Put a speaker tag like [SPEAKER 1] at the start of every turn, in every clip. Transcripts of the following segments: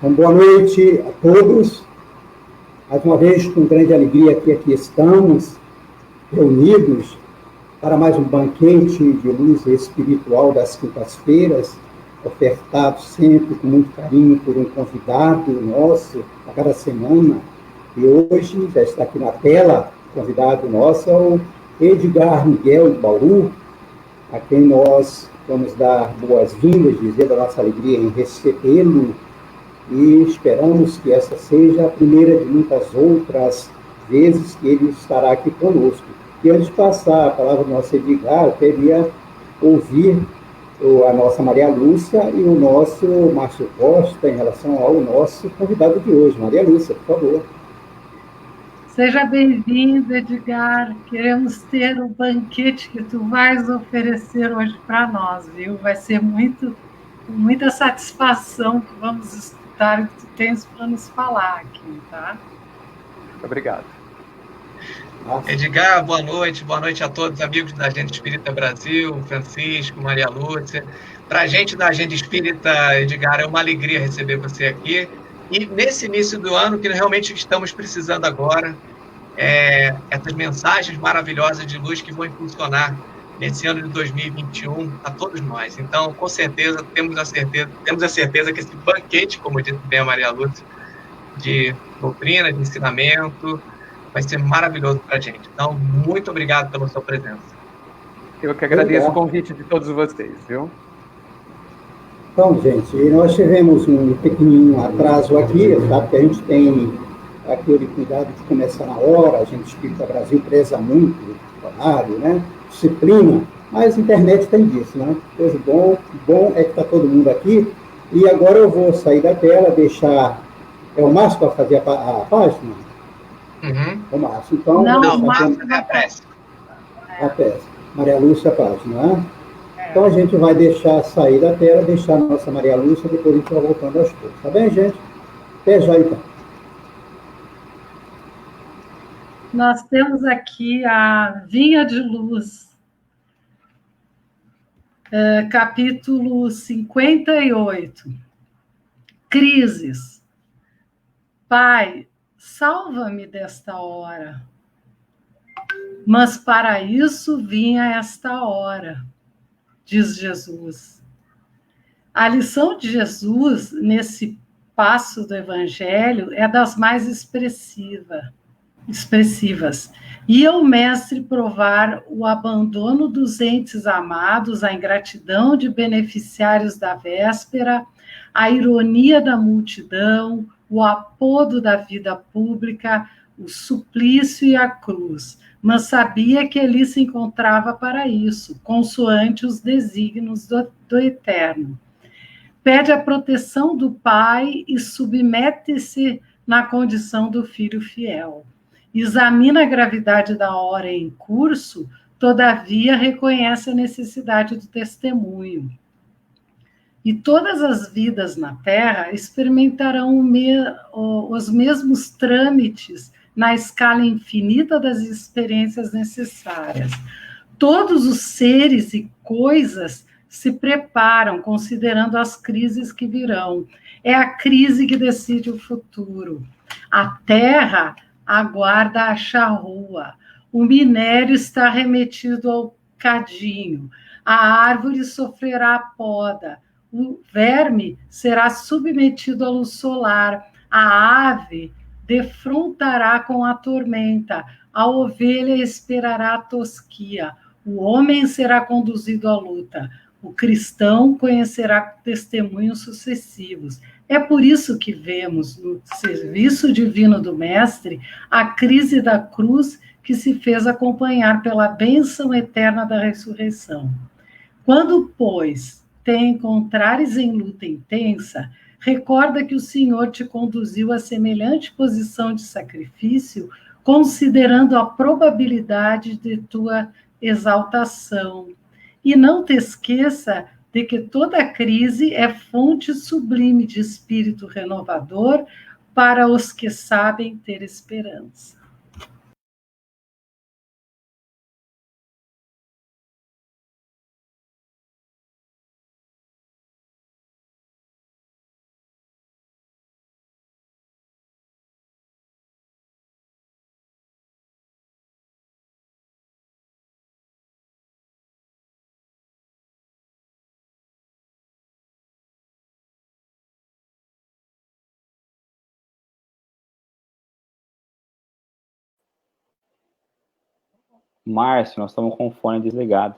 [SPEAKER 1] Então, boa noite a todos. Mais uma vez, com grande alegria que aqui estamos, reunidos para mais um banquete de luz espiritual das quintas-feiras, ofertado sempre com muito carinho por um convidado nosso a cada semana. E hoje já está aqui na tela, o convidado nosso é o Edgar Miguel de Bauru, a quem nós vamos dar boas-vindas, dizer da nossa alegria em recebê-lo, e esperamos que essa seja a primeira de muitas outras vezes que ele estará aqui conosco. E antes de passar a palavra ao nosso Edgar, eu queria ouvir a nossa Maria Lúcia e o nosso Márcio Costa em relação ao nosso convidado de hoje. Maria Lúcia, por favor.
[SPEAKER 2] Seja bem-vindo, Edgar. Queremos ter o banquete que tu vais oferecer hoje para nós, viu? Vai ser muita satisfação que vamos escutar o que tu tens para nos falar aqui, tá?
[SPEAKER 3] Obrigado.
[SPEAKER 4] Edgar, boa noite a todos, amigos da Agenda Espírita Brasil, Francisco, Maria Lúcia. Para a gente da Agenda Espírita, Edgar, é uma alegria receber você aqui. E nesse início do ano, que realmente estamos precisando agora, essas mensagens maravilhosas de luz que vão impulsionar nesse ano de 2021 a todos nós. Então, com certeza, temos a certeza que esse banquete, como disse bem a Maria Lúcia, de doutrina, de ensinamento, vai ser maravilhoso para a gente. Então, muito obrigado pela sua presença.
[SPEAKER 3] Eu que agradeço o convite de todos vocês, viu?
[SPEAKER 1] Então, gente, nós tivemos um pequenininho atraso aqui, sabe que a gente tem aquele cuidado de começar na hora, a gente Espírita Brasil preza muito o horário, né? Disciplina, mas a internet tem disso, né? Coisa bom é que está todo mundo aqui, e agora eu vou sair da tela, deixar... É o Márcio para fazer a página?
[SPEAKER 4] Uhum.
[SPEAKER 1] O Márcio, então...
[SPEAKER 2] Não, o Márcio
[SPEAKER 4] é a prece.
[SPEAKER 1] A peça. Maria Lúcia, a página, né? Então a gente vai deixar sair da tela, deixar a nossa Maria Lúcia, depois a gente vai voltando aos poucos. Tá bem, gente? Até já, então.
[SPEAKER 2] Nós temos aqui a Vinha de Luz, capítulo 58. Crises. Pai, salva-me desta hora. Mas para isso vinha esta hora, diz Jesus. A lição de Jesus, nesse passo do Evangelho, é das mais expressivas. Ia o mestre provar o abandono dos entes amados, a ingratidão de beneficiários da véspera, a ironia da multidão, o apodo da vida pública, o suplício e a cruz, mas sabia que ali se encontrava para isso, consoante os desígnios do Eterno. Pede a proteção do Pai e submete-se na condição do filho fiel. Examina a gravidade da hora em curso, todavia reconhece a necessidade do testemunho. E todas as vidas na Terra experimentarão os mesmos trâmites na escala infinita das experiências necessárias. Todos os seres e coisas se preparam, considerando as crises que virão. É a crise que decide o futuro. A Terra aguarda a charrua. O minério está remetido ao cadinho. A árvore sofrerá a poda. O verme será submetido à luz solar, a ave defrontará com a tormenta, a ovelha esperará a tosquia, o homem será conduzido à luta, o cristão conhecerá testemunhos sucessivos. É por isso que vemos no serviço divino do Mestre a crise da cruz que se fez acompanhar pela bênção eterna da ressurreição. Quando, pois, te encontrares em luta intensa, recorda que o Senhor te conduziu a semelhante posição de sacrifício, considerando a probabilidade de tua exaltação. E não te esqueça de que toda crise é fonte sublime de espírito renovador para os que sabem ter esperança.
[SPEAKER 5] Márcio, nós estamos com o fone desligado.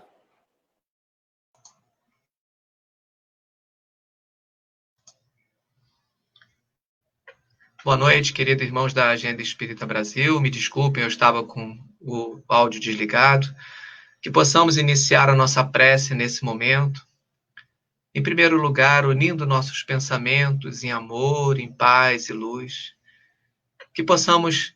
[SPEAKER 4] Boa noite, queridos irmãos da Agenda Espírita Brasil. Me desculpem, eu estava com o áudio desligado. Que possamos iniciar a nossa prece nesse momento. Em primeiro lugar, unindo nossos pensamentos em amor, em paz e luz. Que possamos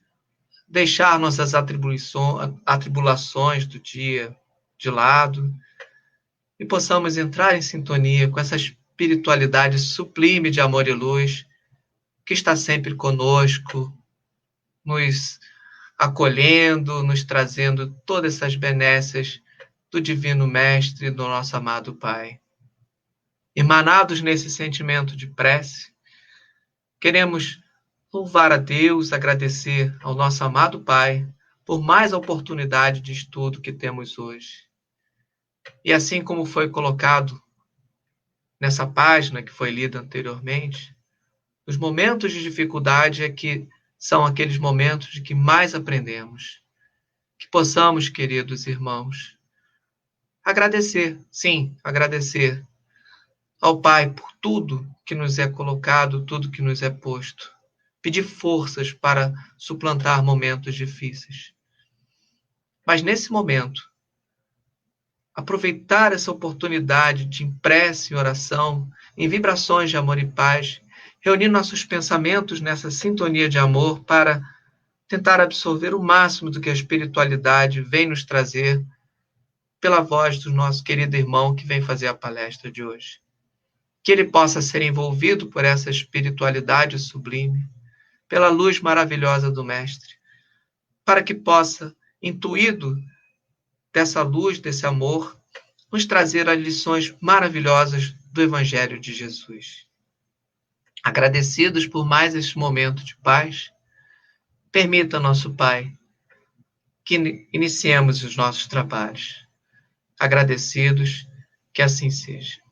[SPEAKER 4] deixar nossas atribulações do dia de lado e possamos entrar em sintonia com essa espiritualidade sublime de amor e luz que está sempre conosco, nos acolhendo, nos trazendo todas essas benesses do Divino Mestre, do nosso amado Pai. Emanados nesse sentimento de prece, queremos louvar a Deus, agradecer ao nosso amado Pai por mais a oportunidade de estudo que temos hoje. E assim como foi colocado nessa página que foi lida anteriormente, os momentos de dificuldade são aqueles momentos de que mais aprendemos. Que possamos, queridos irmãos, agradecer, sim, agradecer ao Pai por tudo que nos é colocado, tudo que nos é posto. Pedir forças para suplantar momentos difíceis. Mas nesse momento, aproveitar essa oportunidade de prece e oração, em vibrações de amor e paz, reunir nossos pensamentos nessa sintonia de amor para tentar absorver o máximo do que a espiritualidade vem nos trazer pela voz do nosso querido irmão que vem fazer a palestra de hoje. Que ele possa ser envolvido por essa espiritualidade sublime, pela luz maravilhosa do Mestre, para que possa, intuído dessa luz, desse amor, nos trazer as lições maravilhosas do Evangelho de Jesus. Agradecidos por mais este momento de paz, permita, nosso Pai, que iniciemos os nossos trabalhos. Agradecidos, que assim seja.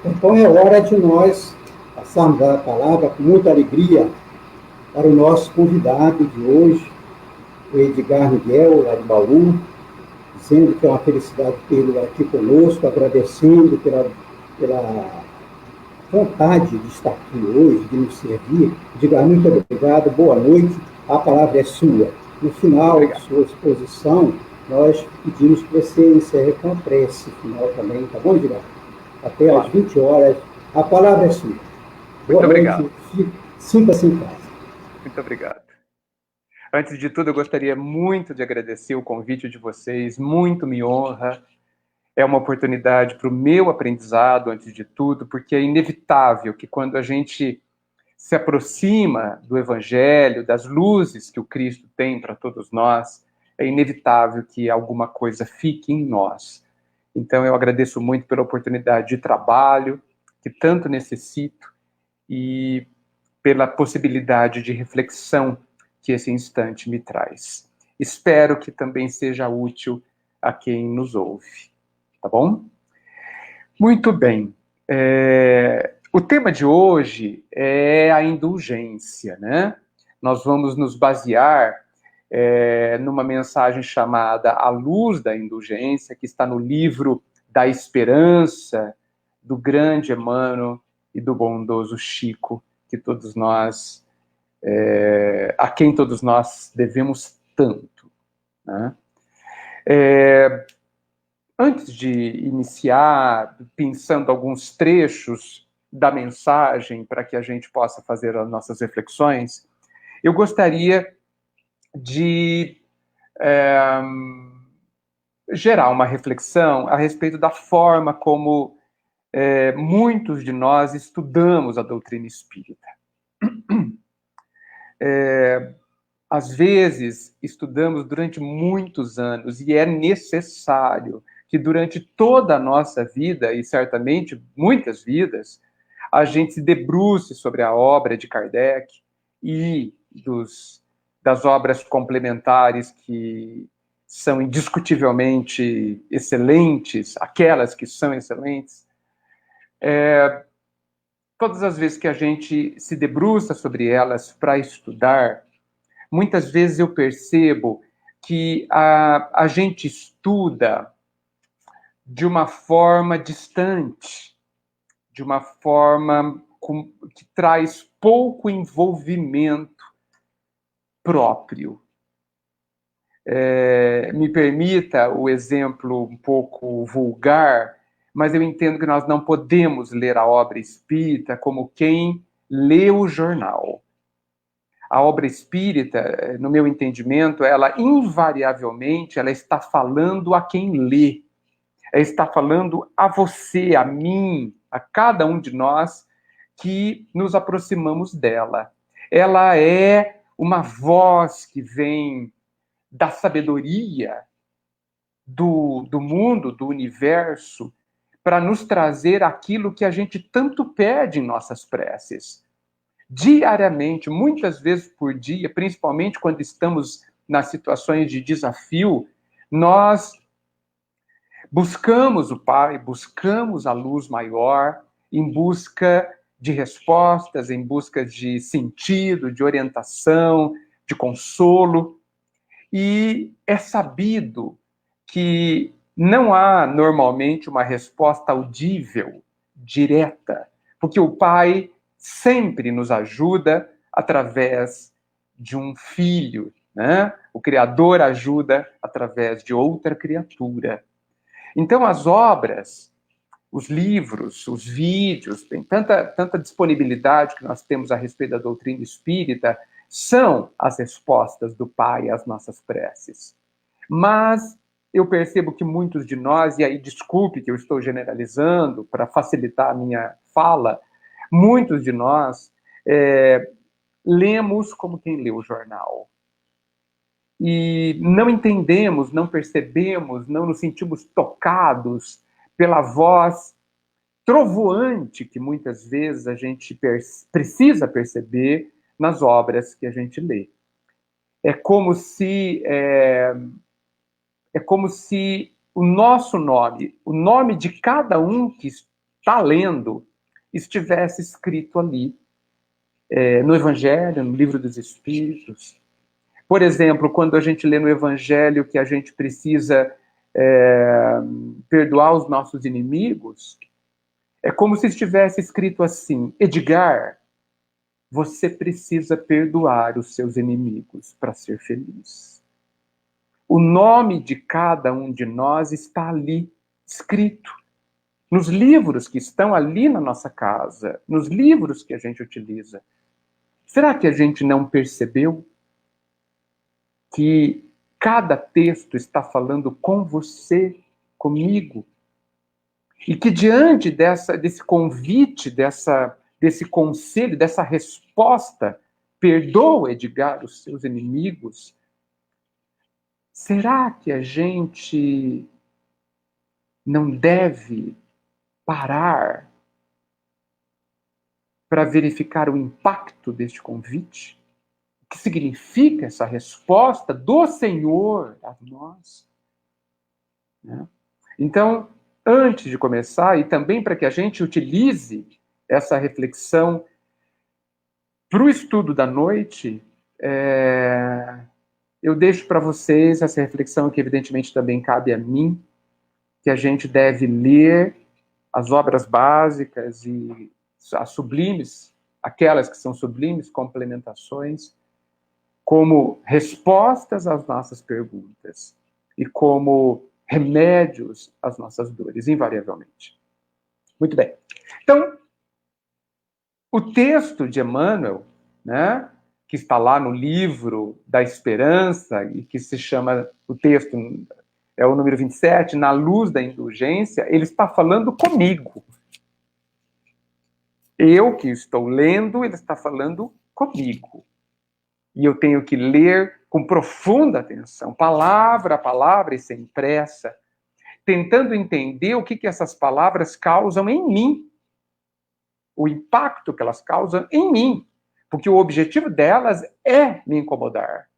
[SPEAKER 1] Então é hora de nós passarmos a palavra com muita alegria para o nosso convidado de hoje, o Edgar Miguel, lá de Bauru, dizendo que é uma felicidade tê-lo aqui conosco, agradecendo pela vontade de estar aqui hoje, de nos servir. Edgar, muito obrigado, boa noite, a palavra é sua. No final de sua exposição, nós pedimos que você encerre com a prece final também, tá bom, Edgar? Até às 20 horas, a palavra é sua.
[SPEAKER 3] Muito obrigado.
[SPEAKER 1] Sinta-se em casa.
[SPEAKER 3] Muito obrigado. Antes de tudo, eu gostaria muito de agradecer o convite de vocês, muito me honra. É uma oportunidade para o meu aprendizado, antes de tudo, porque é inevitável que quando a gente se aproxima do Evangelho, das luzes que o Cristo tem para todos nós, é inevitável que alguma coisa fique em nós. Então, eu agradeço muito pela oportunidade de trabalho, que tanto necessito, e pela possibilidade de reflexão que esse instante me traz. Espero que também seja útil a quem nos ouve. Tá bom? Muito bem. O tema de hoje é a indulgência, né? Nós vamos nos basear numa mensagem chamada A Luz da Indulgência, que está no livro da Esperança, do grande Emmanuel e do bondoso Chico, que todos nós, a quem todos nós devemos tanto, né? Antes de iniciar, pensando alguns trechos da mensagem para que a gente possa fazer as nossas reflexões, eu gostaria de gerar uma reflexão a respeito da forma como muitos de nós estudamos a doutrina espírita. Às vezes, estudamos durante muitos anos e é necessário que durante toda a nossa vida, e certamente muitas vidas, a gente se debruce sobre a obra de Kardec e das obras complementares que são indiscutivelmente excelentes, aquelas que são excelentes, todas as vezes que a gente se debruça sobre elas para estudar, muitas vezes eu percebo que a gente estuda de uma forma distante, de uma forma que traz pouco envolvimento próprio. Me permita o exemplo um pouco vulgar, mas eu entendo que nós não podemos ler a obra espírita como quem lê o jornal. A obra espírita, no meu entendimento, ela invariavelmente ela está falando a quem lê. Ela está falando a você, a mim, a cada um de nós que nos aproximamos dela. Ela é uma voz que vem da sabedoria do mundo, do universo, para nos trazer aquilo que a gente tanto pede em nossas preces. Diariamente, muitas vezes por dia, principalmente quando estamos nas situações de desafio, nós buscamos o Pai, buscamos a luz maior, em busca de respostas, em busca de sentido, de orientação, de consolo. E é sabido que não há normalmente uma resposta audível, direta, porque o Pai sempre nos ajuda através de um filho, né? O Criador ajuda através de outra criatura. Então, as obras, os livros, os vídeos, tem tanta disponibilidade que nós temos a respeito da doutrina espírita, são as respostas do Pai às nossas preces. Mas eu percebo que muitos de nós, e aí desculpe que eu estou generalizando para facilitar a minha fala, muitos de nós lemos como quem lê o jornal. E não entendemos, não percebemos, não nos sentimos tocados pela voz trovoante que muitas vezes a gente precisa perceber nas obras que a gente lê. É como se o nosso nome, o nome de cada um que está lendo, estivesse escrito ali, no Evangelho, no Livro dos Espíritos. Por exemplo, quando a gente lê no Evangelho que a gente precisa perdoar os nossos inimigos, é como se estivesse escrito assim: Edgar, você precisa perdoar os seus inimigos para ser feliz. O nome de cada um de nós está ali, escrito, nos livros que estão ali na nossa casa, nos livros que a gente utiliza. Será que a gente não percebeu que cada texto está falando com você, comigo? E que diante desse convite, desse conselho, dessa resposta, perdoa, Edgar, os seus inimigos, será que a gente não deve parar para verificar o impacto deste convite? O que significa essa resposta do Senhor a nós? Né? Então, antes de começar, e também para que a gente utilize essa reflexão para o estudo da noite, eu deixo para vocês essa reflexão que evidentemente também cabe a mim, que a gente deve ler as obras básicas e as sublimes, aquelas que são sublimes complementações, como respostas às nossas perguntas e como remédios às nossas dores, invariavelmente. Muito bem. Então, o texto de Emmanuel, né, que está lá no livro da Esperança, e que se chama, o texto é o número 27, Na Luz da Indulgência, ele está falando comigo. Eu que estou lendo, ele está falando comigo. E eu tenho que ler com profunda atenção, palavra a palavra e sem pressa, tentando entender o que essas palavras causam em mim, o impacto que elas causam em mim, porque o objetivo delas é me incomodar,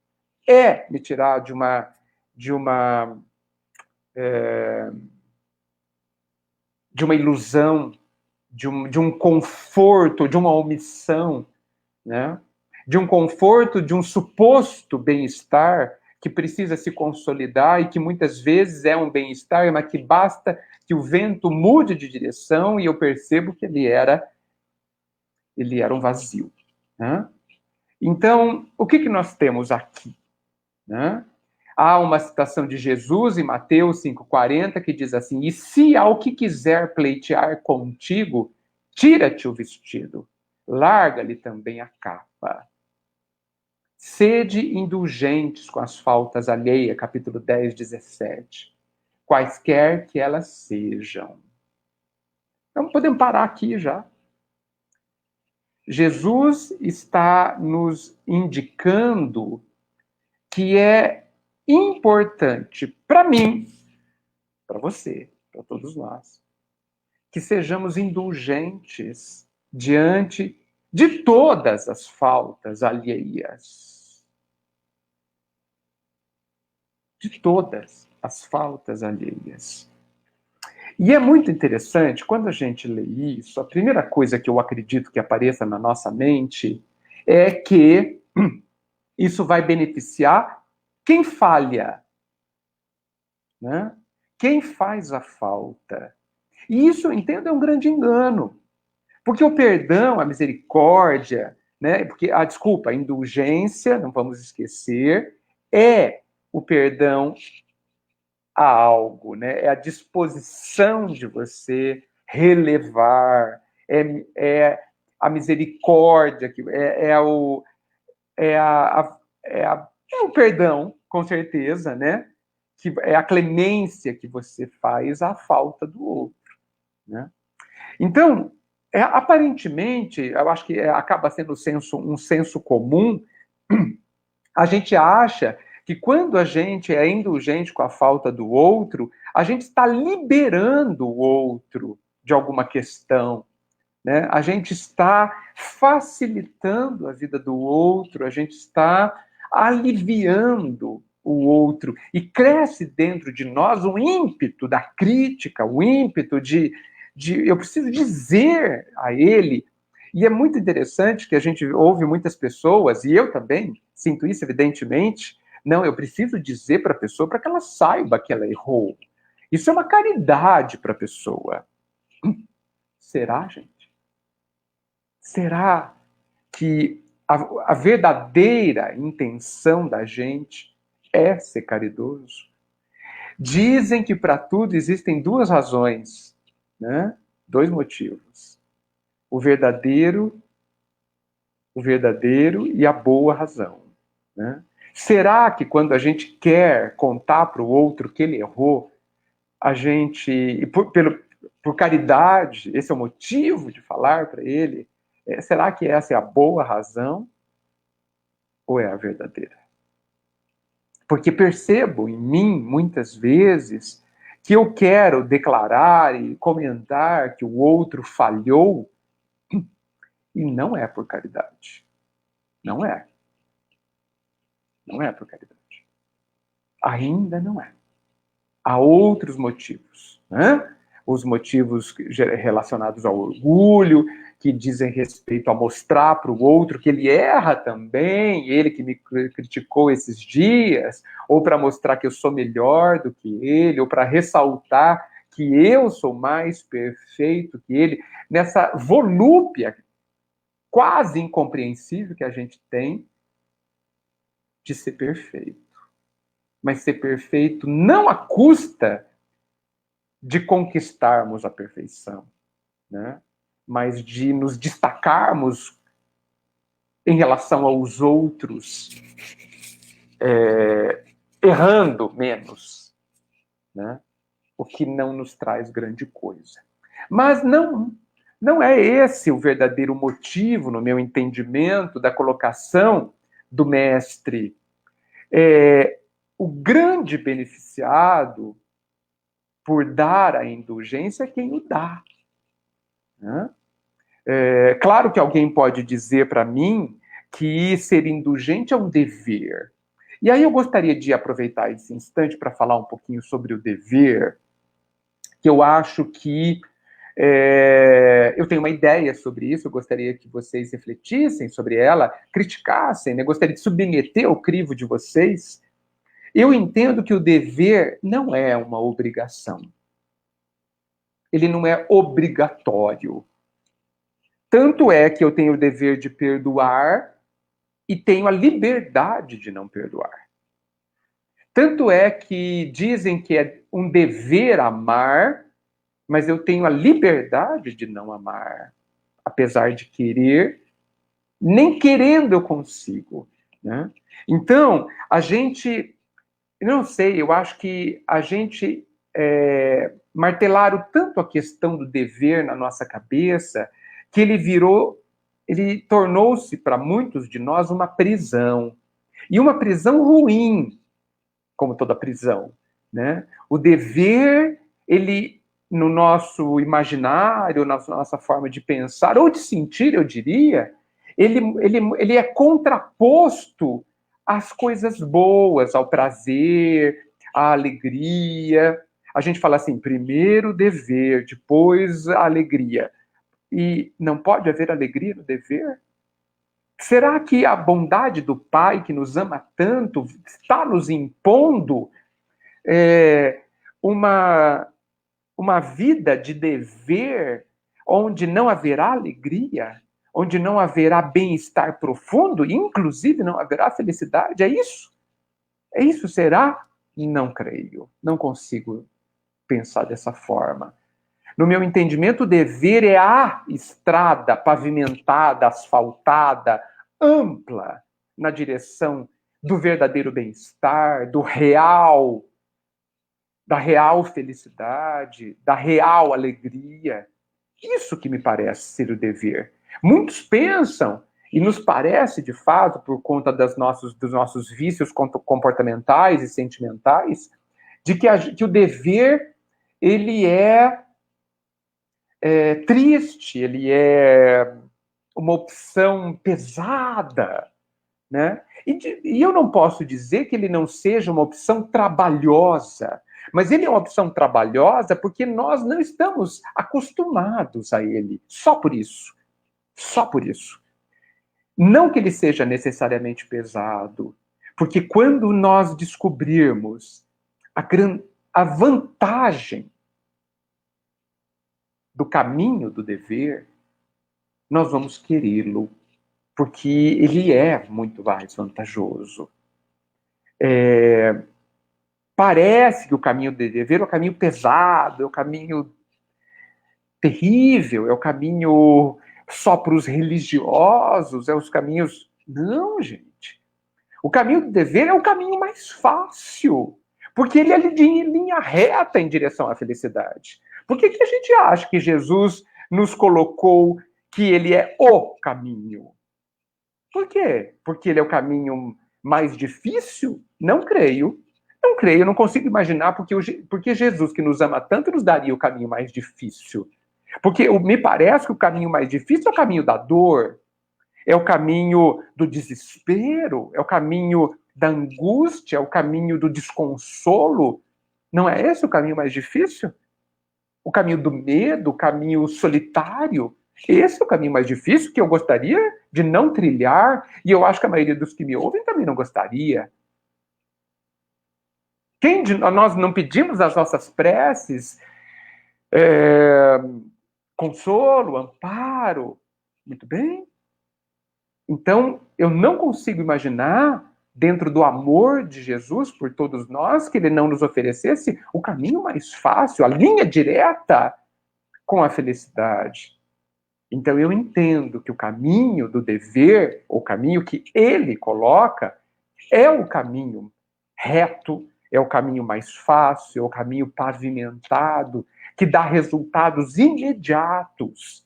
[SPEAKER 3] é me tirar de uma ilusão, de um conforto, de uma omissão, né? De um conforto, de um suposto bem-estar que precisa se consolidar e que muitas vezes é um bem-estar, mas que basta que o vento mude de direção e eu percebo que ele era um vazio, né? Então, o que nós temos aqui, né? Há uma citação de Jesus em Mateus 5,40 que diz assim: e se ao que quiser pleitear contigo, tira-te o vestido, larga-lhe também a capa. Sede indulgentes com as faltas alheias, capítulo 10, 17. Quaisquer que elas sejam. Então, podemos parar aqui já. Jesus está nos indicando que é importante para mim, para você, para todos nós, que sejamos indulgentes diante de todas as faltas alheias. De todas as faltas alheias. E é muito interessante, quando a gente lê isso, a primeira coisa que eu acredito que apareça na nossa mente é que isso vai beneficiar quem falha, né? Quem faz a falta. E isso, eu entendo, é um grande engano. Porque o perdão, a misericórdia, né? Porque a indulgência, não vamos esquecer, é o perdão a algo, né? É a disposição de você relevar, é a misericórdia, é o perdão, com certeza, né? Que é a clemência que você faz à falta do outro, né? Então, aparentemente, eu acho que acaba sendo um senso comum, a gente acha que quando a gente é indulgente com a falta do outro, a gente está liberando o outro de alguma questão, né? A gente está facilitando a vida do outro, a gente está aliviando o outro. E cresce dentro de nós o ímpeto da crítica, o ímpeto de eu preciso dizer a ele. E é muito interessante que a gente ouve muitas pessoas, e eu também sinto isso, evidentemente, não, eu preciso dizer para a pessoa para que ela saiba que ela errou. Isso é uma caridade para a pessoa. Será, gente? Será que a verdadeira intenção da gente é ser caridoso? Dizem que para tudo existem duas razões, né? Dois motivos. O verdadeiro e a boa razão, né? Será que quando a gente quer contar para o outro que ele errou, a gente, por caridade, esse é o motivo de falar para ele, será que essa é a boa razão ou é a verdadeira? Porque percebo em mim, muitas vezes, que eu quero declarar e comentar que o outro falhou e não é por caridade. Não é. Não é por caridade. Ainda não é. Há outros motivos, né? Os motivos relacionados ao orgulho, que dizem respeito a mostrar para o outro que ele erra também, ele que me criticou esses dias, ou para mostrar que eu sou melhor do que ele, ou para ressaltar que eu sou mais perfeito que ele, nessa volúpia quase incompreensível que a gente tem de ser perfeito. Mas ser perfeito não à custa de conquistarmos a perfeição, né? Mas de nos destacarmos em relação aos outros, errando menos, né? O que não nos traz grande coisa. Mas não é esse o verdadeiro motivo, no meu entendimento, da colocação do mestre. O grande beneficiado por dar a indulgência é quem o dá, né? Claro que alguém pode dizer para mim que ser indulgente é um dever. E aí eu gostaria de aproveitar esse instante para falar um pouquinho sobre o dever, que eu acho que Eu tenho uma ideia sobre isso, eu gostaria que vocês refletissem sobre ela, criticassem, né? Gostaria de submeter ao crivo de vocês. Eu entendo que o dever não é uma obrigação. Ele não é obrigatório. Tanto é que eu tenho o dever de perdoar e tenho a liberdade de não perdoar. Tanto é que dizem que é um dever amar, mas eu tenho a liberdade de não amar. Apesar de querer, nem querendo eu consigo, né? Então, a gente, eu não sei, eu acho que a gente martelaram tanto a questão do dever na nossa cabeça, que ele tornou-se para muitos de nós uma prisão. E uma prisão ruim, como toda prisão, né? O dever, ele, no nosso imaginário, na nossa forma de pensar, ou de sentir, eu diria, ele é contraposto às coisas boas, ao prazer, à alegria. A gente fala assim, primeiro o dever, depois a alegria. E não pode haver alegria no dever? Será que a bondade do Pai, que nos ama tanto, está nos impondo uma vida de dever onde não haverá alegria, onde não haverá bem-estar profundo, inclusive não haverá felicidade? É isso? É isso, será? Não creio. Não consigo pensar dessa forma. No meu entendimento, o dever é a estrada pavimentada, asfaltada, ampla, na direção do verdadeiro bem-estar, da real felicidade, da real alegria. Isso que me parece ser o dever. Muitos pensam, e nos parece de fato, por conta dos nossos vícios comportamentais e sentimentais, de que o dever, ele é triste, ele é uma opção pesada, né? E eu não posso dizer que ele não seja uma opção trabalhosa, mas ele é uma opção trabalhosa porque nós não estamos acostumados a ele, só por isso. Só por isso. Não que ele seja necessariamente pesado, porque quando nós descobrirmos a vantagem do caminho do dever, nós vamos querê-lo, porque ele é muito mais vantajoso. Parece que o caminho do dever é o caminho pesado, é o caminho terrível, é o caminho só para os religiosos, é os caminhos... Não, gente. O caminho do dever é o caminho mais fácil, porque ele é de linha reta em direção à felicidade. Por que a gente acha que Jesus nos colocou que ele é o caminho? Por quê? Porque ele é o caminho mais difícil? Não creio. Não creio, não consigo imaginar porque Jesus, que nos ama tanto, nos daria o caminho mais difícil. Porque me parece que o caminho mais difícil é o caminho da dor, é o caminho do desespero, é o caminho da angústia, é o caminho do desconsolo. Não é esse o caminho mais difícil? O caminho do medo, o caminho solitário. Esse é o caminho mais difícil que eu gostaria de não trilhar, e eu acho que a maioria dos que me ouvem também não gostaria. Quem de nós não pedimos as nossas preces consolo, amparo? Muito bem. Então, eu não consigo imaginar, dentro do amor de Jesus por todos nós, que ele não nos oferecesse o caminho mais fácil, a linha direta com a felicidade. Então, eu entendo que o caminho do dever, o caminho que ele coloca, é o caminho reto, é o caminho mais fácil, é o caminho pavimentado, que dá resultados imediatos.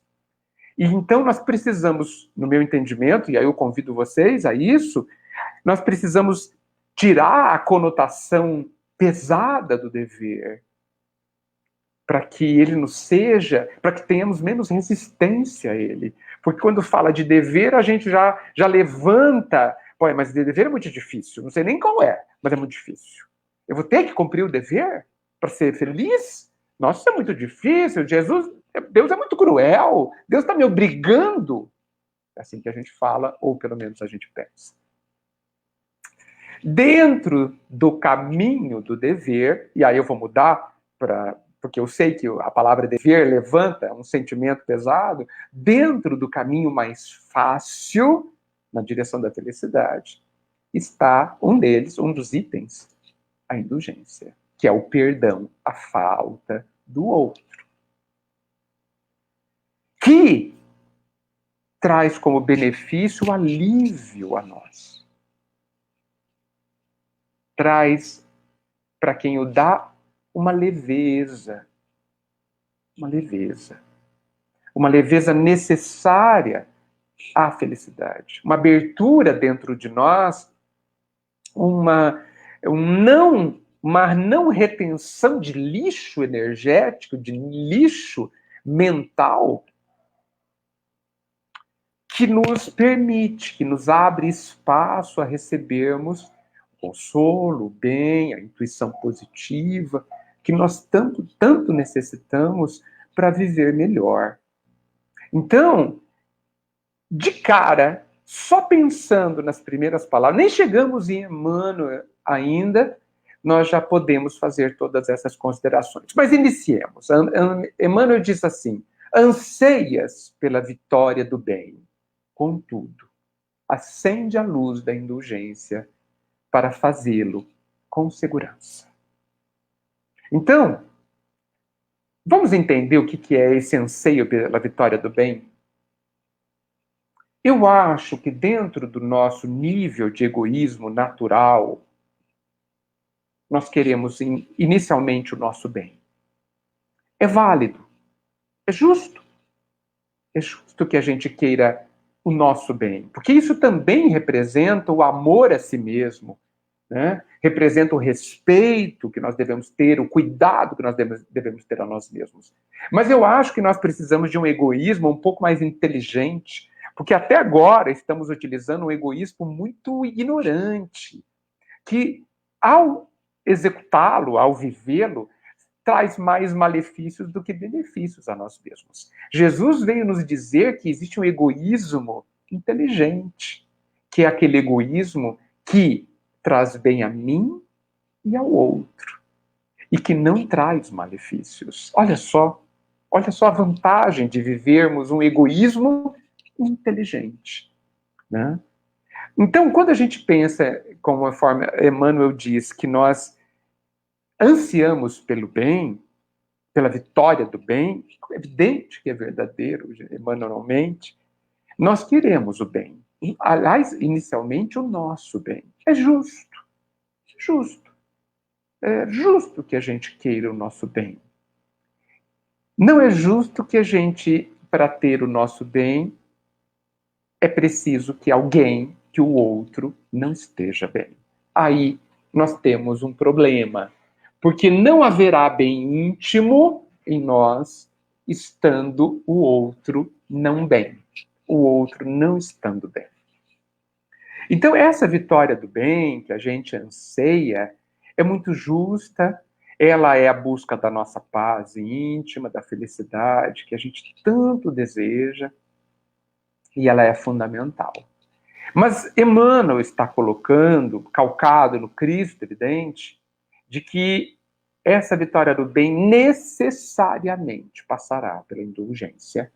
[SPEAKER 3] E então nós precisamos, no meu entendimento, e aí eu convido vocês a isso, nós precisamos tirar a conotação pesada do dever, para que ele nos seja, para que tenhamos menos resistência a ele. Porque quando fala de dever, a gente já levanta, pô, mas dever é muito difícil, não sei nem qual é, mas é muito difícil. Eu vou ter que cumprir o dever para ser feliz? Nossa, isso é muito difícil. Jesus Deus é muito cruel, Deus está me obrigando. É assim que a gente fala, ou pelo menos a gente pensa. Dentro do caminho do dever, e aí eu vou mudar porque eu sei que a palavra dever levanta um sentimento pesado, dentro do caminho mais fácil, na direção da felicidade, está um dos itens, a indulgência, que é o perdão, a falta do outro. Que traz como benefício o alívio a nós. Traz para quem o dá uma leveza. Uma leveza necessária à felicidade. Uma abertura dentro de nós, uma não retenção de lixo energético, de lixo mental, que nos permite, que nos abre espaço a recebermos o consolo, o bem, a intuição positiva, que nós tanto necessitamos para viver melhor. Então, de cara, só pensando nas primeiras palavras, nem chegamos em Emmanuel ainda, nós já podemos fazer todas essas considerações. Mas iniciemos. Emmanuel diz assim: anseias pela vitória do bem, contudo, acende a luz da indulgência para fazê-lo com segurança. Então, vamos entender o que é esse anseio pela vitória do bem? Eu acho que dentro do nosso nível de egoísmo natural, nós queremos inicialmente o nosso bem. É válido, é justo. É justo que a gente queira o nosso bem, porque isso também representa o amor a si mesmo, né? Representa o respeito que nós devemos ter, o cuidado que nós devemos ter a nós mesmos. Mas eu acho que nós precisamos de um egoísmo um pouco mais inteligente, porque até agora estamos utilizando um egoísmo muito ignorante, que ao executá-lo, ao vivê-lo, traz mais malefícios do que benefícios a nós mesmos. Jesus veio nos dizer que existe um egoísmo inteligente, que é aquele egoísmo que traz bem a mim e ao outro, e que não traz malefícios. Olha só a vantagem de vivermos um egoísmo inteligente, né? Então, quando a gente pensa, conforme Emmanuel diz, que nós ansiamos pelo bem, pela vitória do bem, é evidente que é verdadeiro, Emmanuelmente, nós queremos o bem. Aliás, inicialmente, o nosso bem. É justo. É justo que a gente queira o nosso bem. Não é justo que a gente, para ter o nosso bem, é preciso que alguém, que o outro, não esteja bem. Aí nós temos um problema, porque não haverá bem íntimo em nós estando o outro não bem, o outro não estando bem. Então essa vitória do bem que a gente anseia é muito justa, ela é a busca da nossa paz íntima, da felicidade que a gente tanto deseja, e ela é fundamental. Mas Emmanuel está colocando, calcado no Cristo evidente, de que essa vitória do bem necessariamente passará pela indulgência,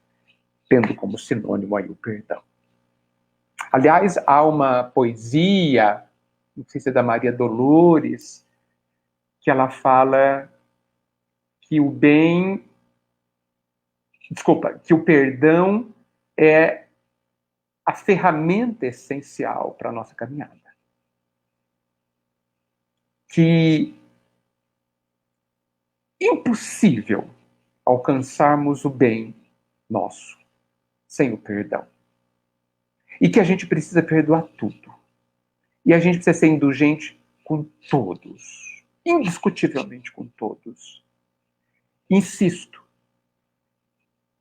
[SPEAKER 3] tendo como sinônimo aí o perdão. Aliás, há uma poesia, não sei se é da Maria Dolores, que ela fala que o perdão é a ferramenta essencial para a nossa caminhada. Que impossível alcançarmos o bem nosso sem o perdão. E que a gente precisa perdoar tudo. E a gente precisa ser indulgente com todos. Indiscutivelmente com todos. Insisto,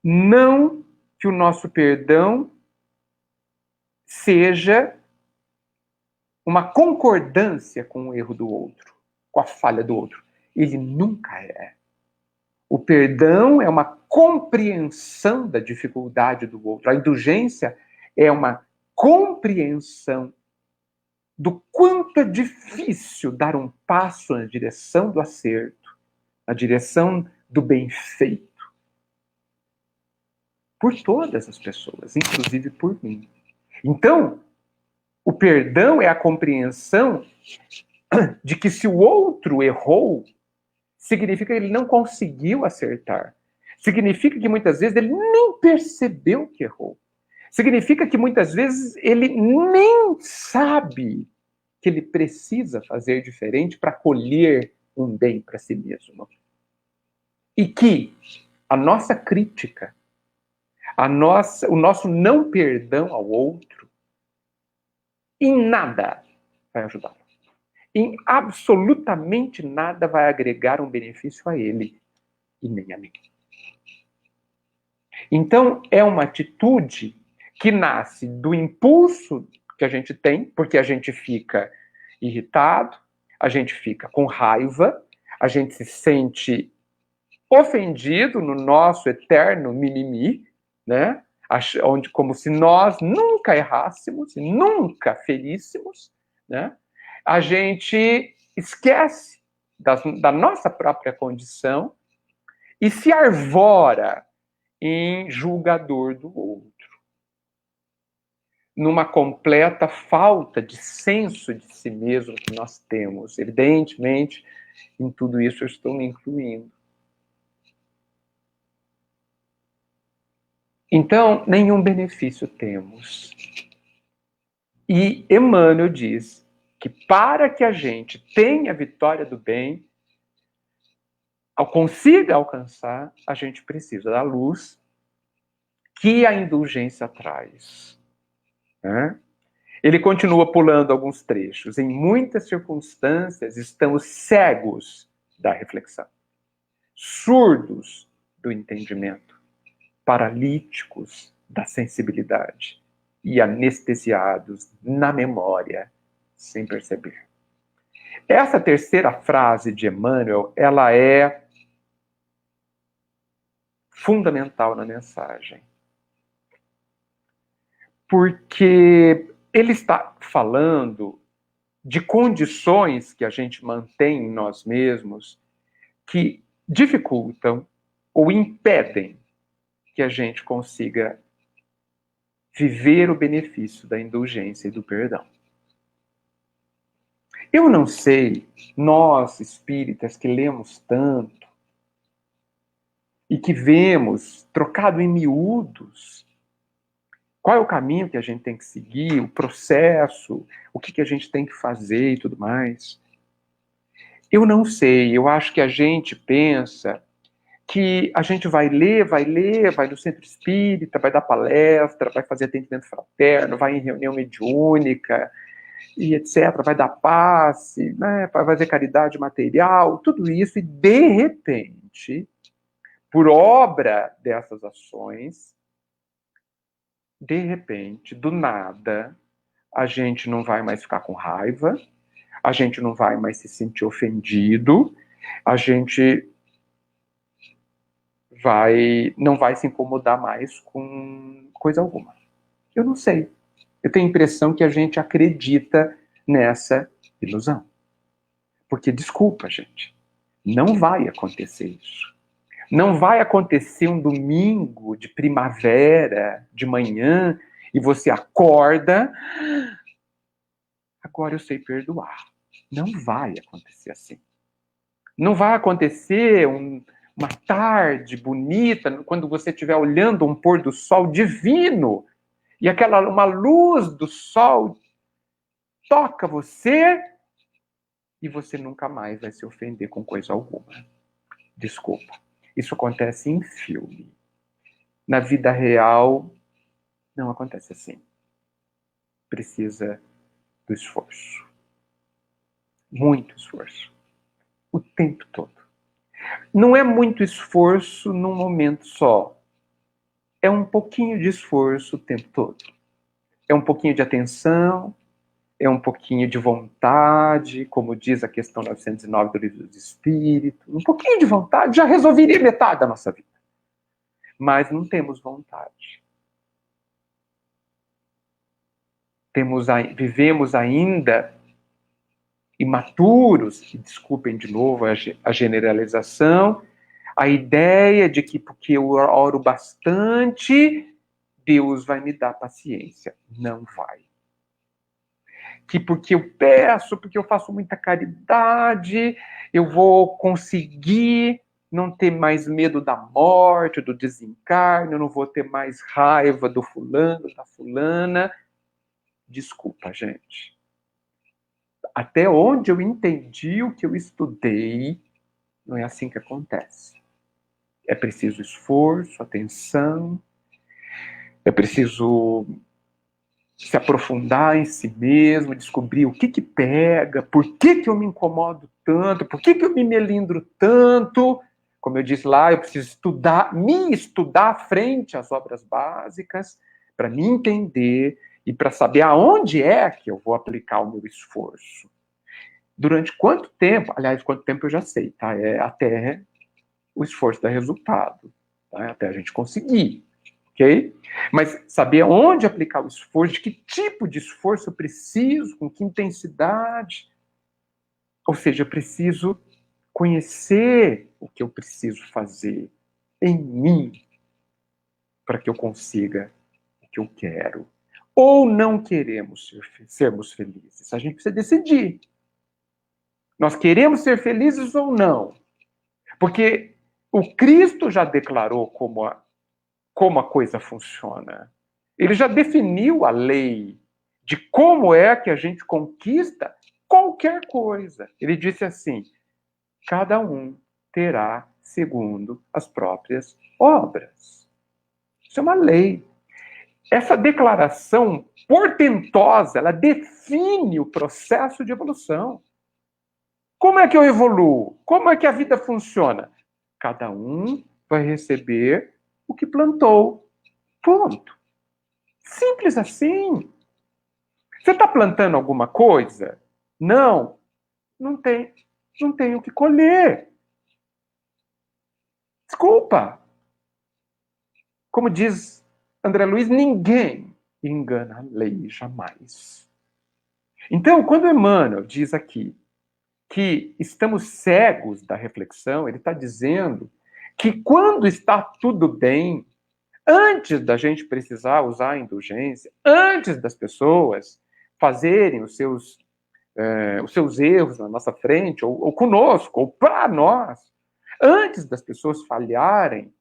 [SPEAKER 3] não que o nosso perdão seja uma concordância com o erro do outro, com a falha do outro. Ele nunca é. O perdão é uma compreensão da dificuldade do outro. A indulgência é uma compreensão do quanto é difícil dar um passo na direção do acerto, na direção do bem feito. Por todas as pessoas, inclusive por mim. Então, o perdão é a compreensão de que se o outro errou, significa que ele não conseguiu acertar. Significa que muitas vezes ele nem percebeu que errou. Significa que muitas vezes ele nem sabe que ele precisa fazer diferente para colher um bem para si mesmo. E que a nossa crítica, o nosso não perdão ao outro, em nada vai ajudá-lo. Em absolutamente nada vai agregar um benefício a ele e nem a mim. Então, é uma atitude que nasce do impulso que a gente tem, porque a gente fica irritado, a gente fica com raiva, a gente se sente ofendido no nosso eterno mimimi, né? Onde, como se nós nunca errássemos, nunca feríssemos, né? A gente esquece da nossa própria condição e se arvora em julgador do outro. Numa completa falta de senso de si mesmo que nós temos. Evidentemente, em tudo isso eu estou me incluindo. Então, nenhum benefício temos. E Emmanuel diz que para que a gente tenha a vitória do bem, consiga alcançar, a gente precisa da luz que a indulgência traz. Né? Ele continua pulando alguns trechos. Em muitas circunstâncias, estamos cegos da reflexão, surdos do entendimento, paralíticos da sensibilidade e anestesiados na memória, sem perceber. Essa terceira frase de Emmanuel, ela é fundamental na mensagem. Porque ele está falando de condições que a gente mantém em nós mesmos que dificultam ou impedem que a gente consiga viver o benefício da indulgência e do perdão. Eu não sei, nós espíritas que lemos tanto e que vemos trocado em miúdos qual é o caminho que a gente tem que seguir, o processo, o que a gente tem que fazer e tudo mais. Eu não sei, eu acho que a gente pensa que a gente vai ler, vai no centro espírita, vai dar palestra, vai fazer atendimento fraterno, vai em reunião mediúnica, e etc., vai dar passe, né, vai fazer caridade material, tudo isso, e de repente, por obra dessas ações, de repente, do nada, a gente não vai mais ficar com raiva, a gente não vai mais se sentir ofendido, a gente não vai se incomodar mais com coisa alguma. Eu não sei. Eu tenho a impressão que a gente acredita nessa ilusão. Porque, desculpa, gente, não vai acontecer isso. Não vai acontecer um domingo de primavera, de manhã, e você acorda, agora eu sei perdoar. Não vai acontecer assim. Não vai acontecer uma tarde bonita, quando você estiver olhando um pôr do sol divino, e uma luz do sol toca você, e você nunca mais vai se ofender com coisa alguma. Desculpa. Isso acontece em filme. Na vida real, não acontece assim. Precisa do esforço. Muito esforço. O tempo todo. Não é muito esforço num momento só. É um pouquinho de esforço o tempo todo. É um pouquinho de atenção, é um pouquinho de vontade, como diz a questão 909 do Livro dos Espíritos. Um pouquinho de vontade já resolveria metade da nossa vida. Mas não temos vontade. Vivemos ainda imaturos, e desculpem de novo a generalização, a ideia de que porque eu oro bastante, Deus vai me dar paciência. Não vai. Que porque eu peço, porque eu faço muita caridade, eu vou conseguir não ter mais medo da morte, do desencarne, eu não vou ter mais raiva do fulano, da fulana. Desculpa, gente. Até onde eu entendi o que eu estudei, não é assim que acontece. É preciso esforço, atenção, é preciso se aprofundar em si mesmo, descobrir o que pega, por que eu me incomodo tanto, por que eu me melindro tanto. Como eu disse lá, eu preciso me estudar frente às obras básicas, para me entender e para saber aonde é que eu vou aplicar o meu esforço. Durante quanto tempo? Aliás, quanto tempo eu já sei, tá? É até o esforço dar resultado, tá? Até a gente conseguir. Okay? Mas saber onde aplicar o esforço, de que tipo de esforço eu preciso, com que intensidade. Ou seja, eu preciso conhecer o que eu preciso fazer em mim para que eu consiga o que eu quero. Ou não queremos sermos felizes. A gente precisa decidir. Nós queremos ser felizes ou não? Porque o Cristo já declarou como a coisa funciona. Ele já definiu a lei de como é que a gente conquista qualquer coisa. Ele disse assim: cada um terá segundo as próprias obras. Isso é uma lei. Essa declaração portentosa, ela define o processo de evolução. Como é que eu evoluo? Como é que a vida funciona? Cada um vai receber o que plantou. Ponto. Simples assim. Você está plantando alguma coisa? Não. Não tem o que colher. Desculpa. Como diz André Luiz, ninguém engana a lei jamais. Então, quando Emmanuel diz aqui que estamos cegos da reflexão, ele está dizendo que quando está tudo bem, antes da gente precisar usar a indulgência, antes das pessoas fazerem os seus erros na nossa frente, ou conosco, ou para nós, antes das pessoas falharem,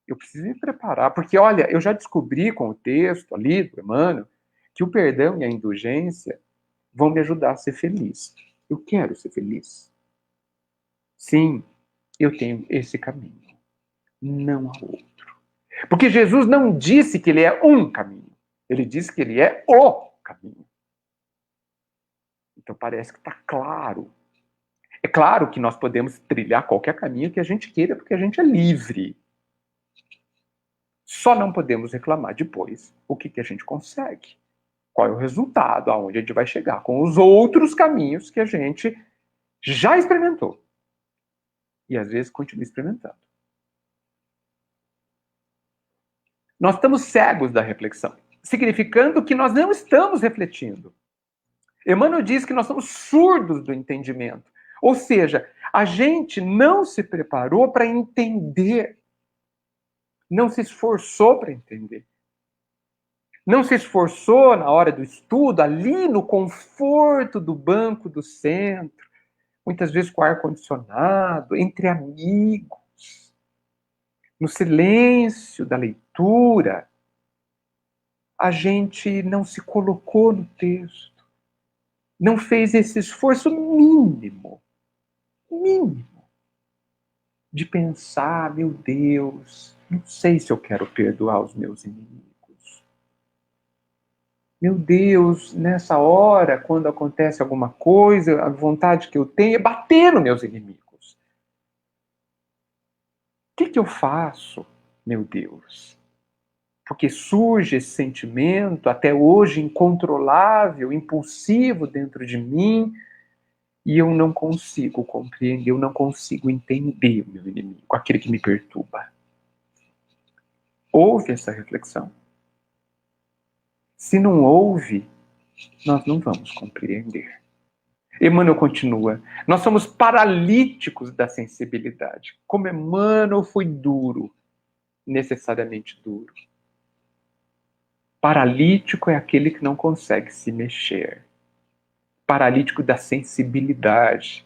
[SPEAKER 3] eu preciso me preparar. Porque, olha, eu já descobri com o texto ali do Emmanuel que o perdão e a indulgência vão me ajudar a ser feliz. Eu quero ser feliz. Sim, eu tenho esse caminho. Não há outro. Porque Jesus não disse que ele é um caminho. Ele disse que ele é o caminho. Então parece que está claro. É claro que nós podemos trilhar qualquer caminho que a gente queira, porque a gente é livre. Só não podemos reclamar depois o que a gente consegue. Qual é o resultado, aonde a gente vai chegar com os outros caminhos que a gente já experimentou. E às vezes continua experimentando. Nós estamos cegos da reflexão, significando que nós não estamos refletindo. Emmanuel diz que nós somos surdos do entendimento. Ou seja, a gente não se preparou para entender. Não se esforçou para entender. Não se esforçou na hora do estudo, ali no conforto do banco do centro, muitas vezes com ar-condicionado, entre amigos, no silêncio da leitura. A gente não se colocou no texto, não fez esse esforço mínimo, de pensar, meu Deus, não sei se eu quero perdoar os meus inimigos. Meu Deus, nessa hora, quando acontece alguma coisa, a vontade que eu tenho é bater nos meus inimigos. O que eu faço, meu Deus? Porque surge esse sentimento, até hoje incontrolável, impulsivo dentro de mim, e eu não consigo compreender, eu não consigo entender o meu inimigo, aquele que me perturba. Houve essa reflexão? Se não houve, nós não vamos compreender. Emmanuel continua, nós somos paralíticos da sensibilidade. Como Emmanuel foi duro, necessariamente duro. Paralítico é aquele que não consegue se mexer. Paralítico da sensibilidade.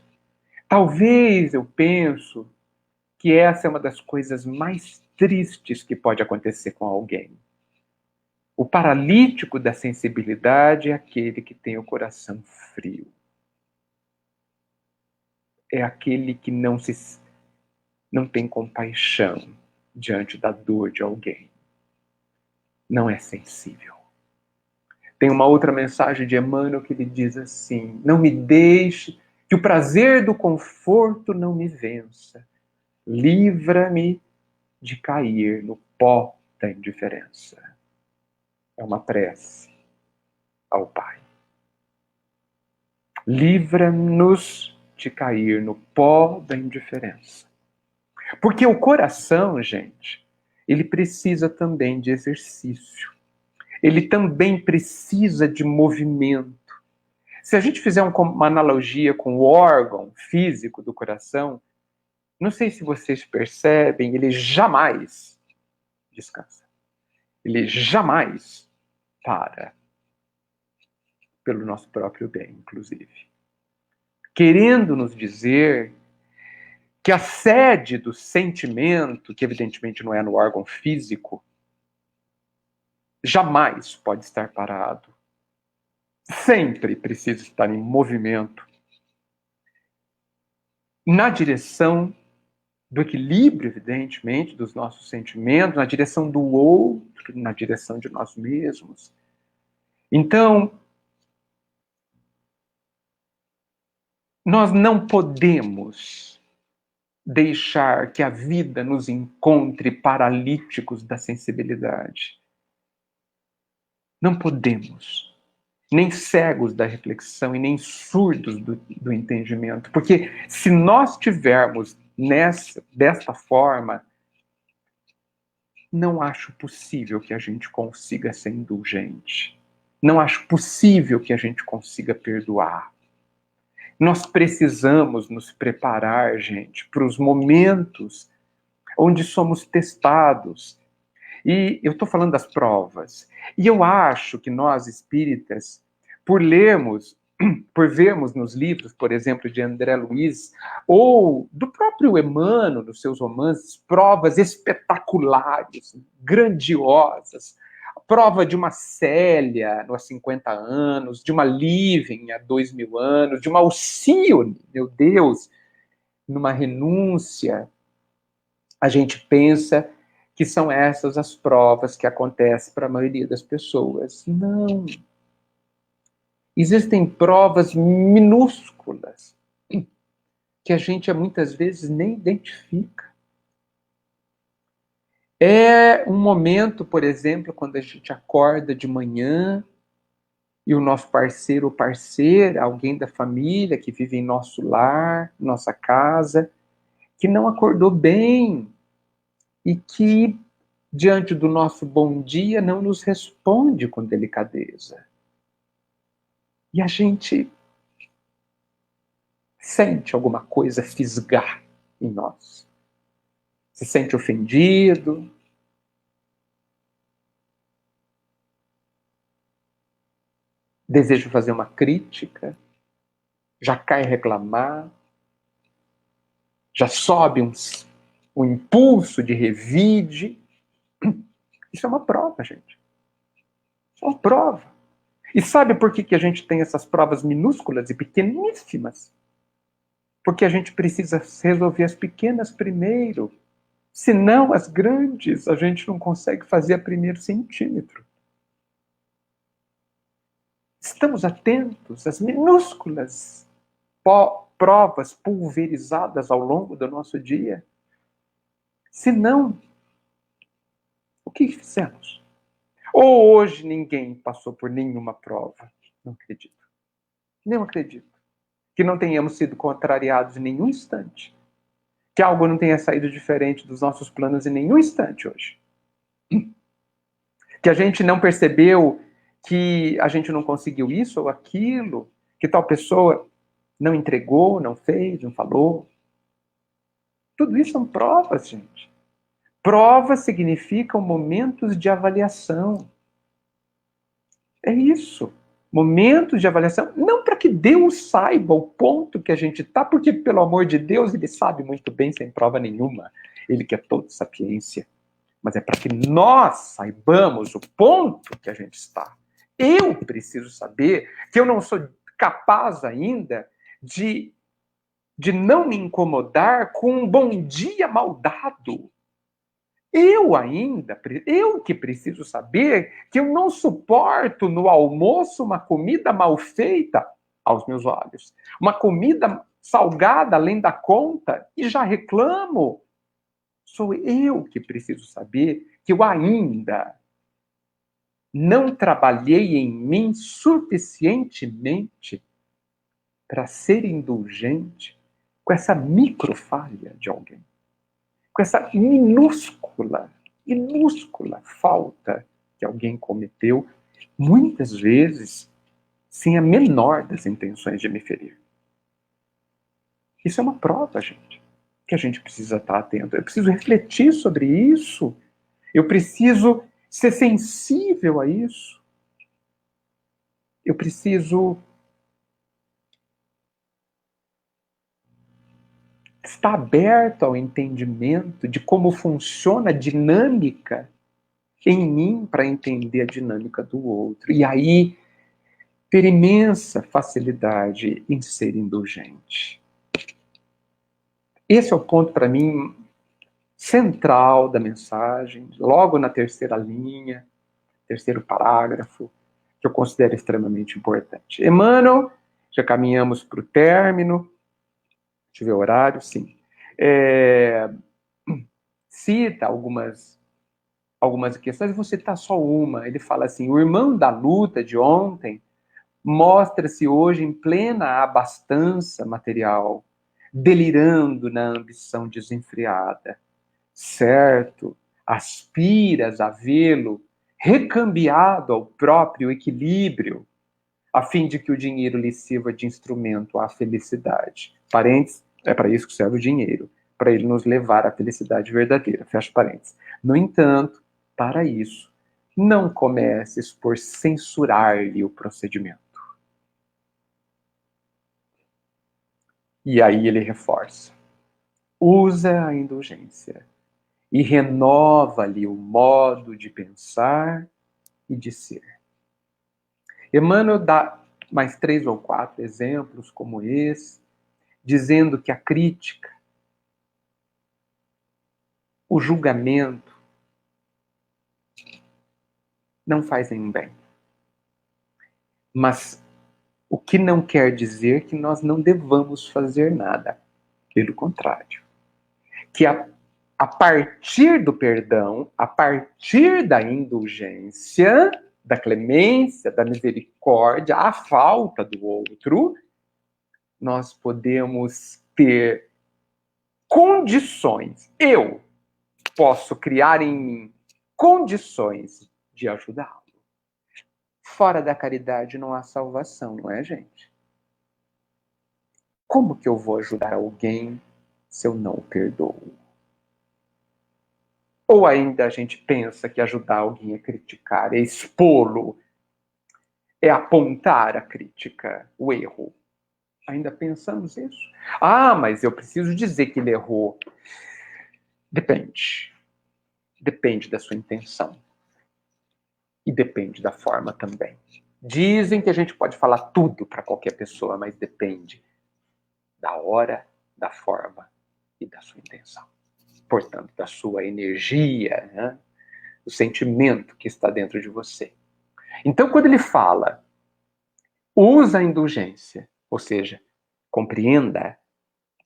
[SPEAKER 3] Talvez, eu penso, que essa é uma das coisas mais tristes que pode acontecer com alguém. O paralítico da sensibilidade é aquele que tem o coração frio. É aquele que não tem compaixão diante da dor de alguém. Não é sensível. Tem uma outra mensagem de Emmanuel que ele diz assim, não me deixe, que o prazer do conforto não me vença. Livra-me de cair no pó da indiferença. É uma prece ao Pai. Livra-nos de cair no pó da indiferença. Porque o coração, gente, ele precisa também de exercício. Ele também precisa de movimento. Se a gente fizer uma analogia com o órgão físico do coração, não sei se vocês percebem, ele jamais descansa. Ele jamais para. Pelo nosso próprio bem, inclusive. Querendo nos dizer que a sede do sentimento, que evidentemente não é no órgão físico, jamais pode estar parado. Sempre precisa estar em movimento. Na direção do equilíbrio, evidentemente, dos nossos sentimentos, na direção do outro, na direção de nós mesmos. Então, nós não podemos deixar que a vida nos encontre paralíticos da sensibilidade. Não podemos. Nem cegos da reflexão e nem surdos do entendimento. Porque se nós tivermos desta forma, não acho possível que a gente consiga ser indulgente. Não acho possível que a gente consiga perdoar. Nós precisamos nos preparar, gente, para os momentos onde somos testados. E eu estou falando das provas. E eu acho que nós, espíritas, por vermos nos livros, por exemplo, de André Luiz, ou do próprio Emmanuel, nos seus romances, provas espetaculares, grandiosas, a prova de uma Célia, há 50 anos, de uma Living, há 2000 anos, de uma Alcione, meu Deus, numa renúncia, a gente pensa que são essas as provas que acontecem para a maioria das pessoas. Não. Existem provas minúsculas que a gente muitas vezes nem identifica. É um momento, por exemplo, quando a gente acorda de manhã e o nosso parceiro ou parceira, alguém da família que vive em nosso lar, nossa casa, que não acordou bem e que, diante do nosso bom dia, não nos responde com delicadeza. E a gente sente alguma coisa fisgar em nós. Se sente ofendido. Deseja fazer uma crítica. Já cai reclamar. Já sobe um impulso de revide. Isso é uma prova, gente. Isso é uma prova. E sabe por que a gente tem essas provas minúsculas e pequeníssimas? Porque a gente precisa resolver as pequenas primeiro. Senão, as grandes, a gente não consegue fazer a primeiro centímetro. Estamos atentos às minúsculas provas pulverizadas ao longo do nosso dia. Senão, o que fizemos? Ou hoje ninguém passou por nenhuma prova? Não acredito. Não acredito. Que não tenhamos sido contrariados em nenhum instante. Que algo não tenha saído diferente dos nossos planos em nenhum instante hoje. Que a gente não percebeu que a gente não conseguiu isso ou aquilo, que tal pessoa não entregou, não fez, não falou. Tudo isso são provas, gente. Provas significam momentos de avaliação. É isso. Momentos de avaliação, não para que Deus saiba o ponto que a gente está, porque, pelo amor de Deus, Ele sabe muito bem, sem prova nenhuma. Ele que é todo sapiência. Mas é para que nós saibamos o ponto que a gente está. Eu preciso saber que eu não sou capaz ainda de não me incomodar com um bom dia mal dado. Eu que preciso saber que eu não suporto no almoço uma comida mal feita aos meus olhos. Uma comida salgada além da conta e já reclamo. Sou eu que preciso saber que eu ainda não trabalhei em mim suficientemente para ser indulgente com essa microfalha de alguém. Com essa minúscula falta que alguém cometeu, muitas vezes sem a menor das intenções de me ferir. Isso é uma prova, gente, que a gente precisa estar atento. Eu preciso refletir sobre isso. Eu preciso ser sensível a isso. Eu preciso estar aberto ao entendimento de como funciona a dinâmica em mim para entender a dinâmica do outro. E aí, ter imensa facilidade em ser indulgente. Esse é o ponto, para mim, central da mensagem, logo na terceira linha, terceiro parágrafo, que eu considero extremamente importante. Emmanuel, já caminhamos para o término. Deixa eu ver o horário, sim. Cita algumas questões, vou citar só uma. Ele fala assim: o irmão da luta de ontem mostra-se hoje em plena abastança material, delirando na ambição desenfreada. Certo, aspiras a vê-lo recambiado ao próprio equilíbrio, a fim de que o dinheiro lhe sirva de instrumento à felicidade. Parênteses, é para isso que serve o dinheiro, para ele nos levar à felicidade verdadeira. Fecha parênteses. No entanto, para isso, não comeces por censurar-lhe o procedimento. E aí ele reforça. Usa a indulgência e renova-lhe o modo de pensar e de ser. Emmanuel dá mais 3 ou 4 exemplos como esse, dizendo que a crítica, o julgamento, não faz nenhum bem. Mas o que não quer dizer que nós não devamos fazer nada. Pelo contrário. Que a partir do perdão, a partir da indulgência, da clemência, da misericórdia, a falta do outro, nós podemos ter condições. Eu posso criar em mim condições de ajudá-lo. Fora da caridade não há salvação, não é, gente? Como que eu vou ajudar alguém se eu não o perdoo? Ou ainda a gente pensa que ajudar alguém é criticar, é expô-lo, é apontar a crítica, o erro. Ainda pensamos isso? Ah, mas eu preciso dizer que ele errou. Depende. Depende da sua intenção. E depende da forma também. Dizem que a gente pode falar tudo para qualquer pessoa, mas depende da hora, da forma e da sua intenção. Portanto, da sua energia, né? Do sentimento que está dentro de você. Então, quando ele fala, usa a indulgência, ou seja, compreenda,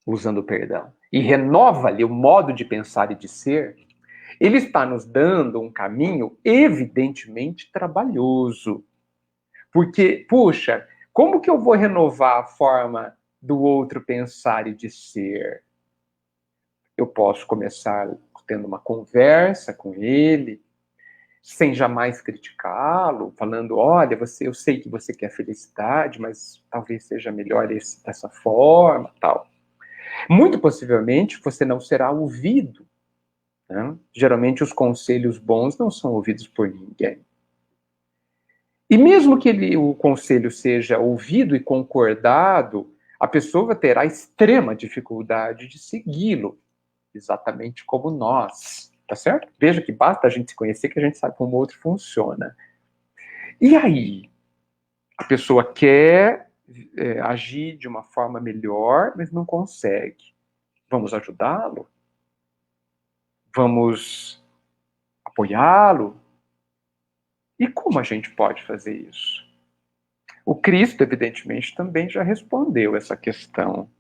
[SPEAKER 3] usando o perdão, e renova-lhe o modo de pensar e de ser, Ele está nos dando um caminho evidentemente trabalhoso. Porque, puxa, como que eu vou renovar a forma do outro pensar e de ser? Eu posso começar tendo uma conversa com ele, sem jamais criticá-lo, falando, olha, eu sei que você quer felicidade, mas talvez seja melhor dessa forma, tal. Muito possivelmente você não será ouvido, né? Geralmente os conselhos bons não são ouvidos por ninguém. E mesmo que o conselho seja ouvido e concordado, a pessoa terá extrema dificuldade de segui-lo, exatamente como nós, tá certo? Veja que basta a gente se conhecer que a gente sabe como o outro funciona. E aí, a pessoa quer agir de uma forma melhor, mas não consegue. Vamos ajudá-lo? Vamos apoiá-lo? E como a gente pode fazer isso? O Cristo, evidentemente, também já respondeu essa questão.